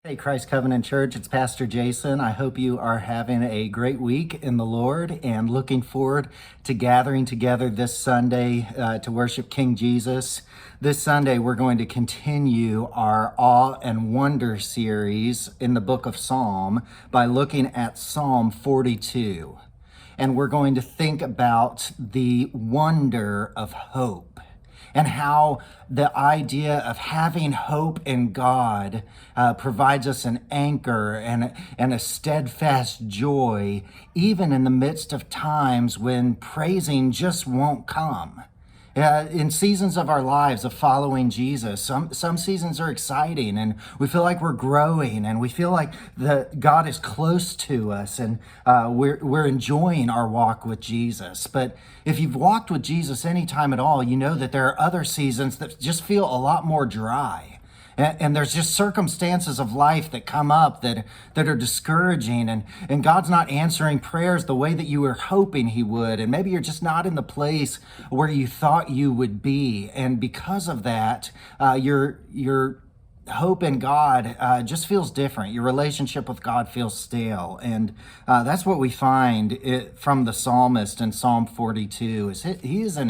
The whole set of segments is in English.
Hey, Christ Covenant Church, it's Pastor Jason. I hope you are having a great week in the Lord and looking forward to gathering together this Sunday to worship King Jesus. This Sunday, we're going to continue our Awe and Wonder series in the book of Psalm by looking at Psalm 42. And we're going to think about the wonder of hope and how the idea of having hope in God provides us an anchor and a steadfast joy, even in the midst of times when praising just won't come. In seasons of our lives of following Jesus, some seasons are exciting and we feel like we're growing and we feel like God is close to us and we're enjoying our walk with Jesus. But if you've walked with Jesus any time at all, you know that there are other seasons that just feel a lot more dry. And there's just circumstances of life that come up that are discouraging, and God's not answering prayers the way that you were hoping he would. And maybe you're just not in the place where you thought you would be. And because of that, your hope in God just feels different. Your relationship with God feels stale. And that's what we find from the psalmist in Psalm 42 is he's in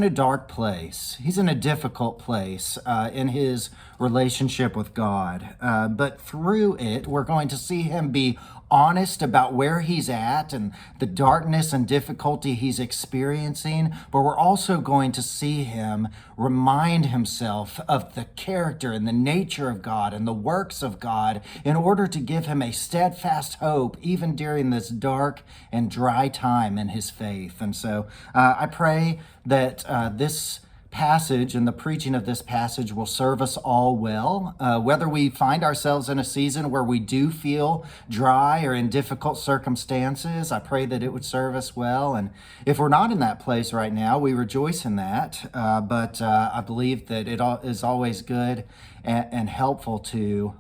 a dark place. He's in a difficult place in his relationship with God. But through it, we're going to see him be honest about where he's at and the darkness and difficulty he's experiencing, but we're also going to see him remind himself of the character and the nature of God and the works of God in order to give him a steadfast hope even during this dark and dry time in his faith. And so I pray that this passage and the preaching of this passage will serve us all well. Whether we find ourselves in a season where we do feel dry or in difficult circumstances, I pray that it would serve us well. And if we're not in that place right now, we rejoice in that. But I believe that it is always good and helpful to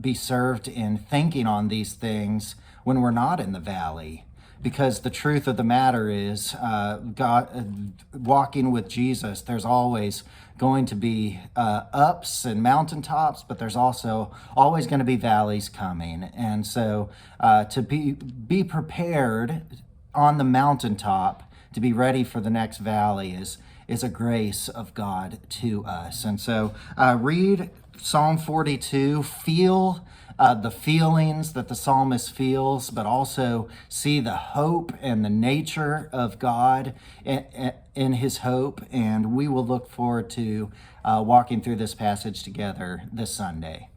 be served in thinking on these things when we're not in the valley. Because the truth of the matter is, God, walking with Jesus, there's always going to be ups and mountaintops, but there's also always going to be valleys coming. And so to be prepared on the mountaintop, to be ready for the next valley is a grace of God to us. And so read Psalm 42, feel the feelings that the psalmist feels, but also see the hope and the nature of God in his hope. And we will look forward to walking through this passage together this Sunday.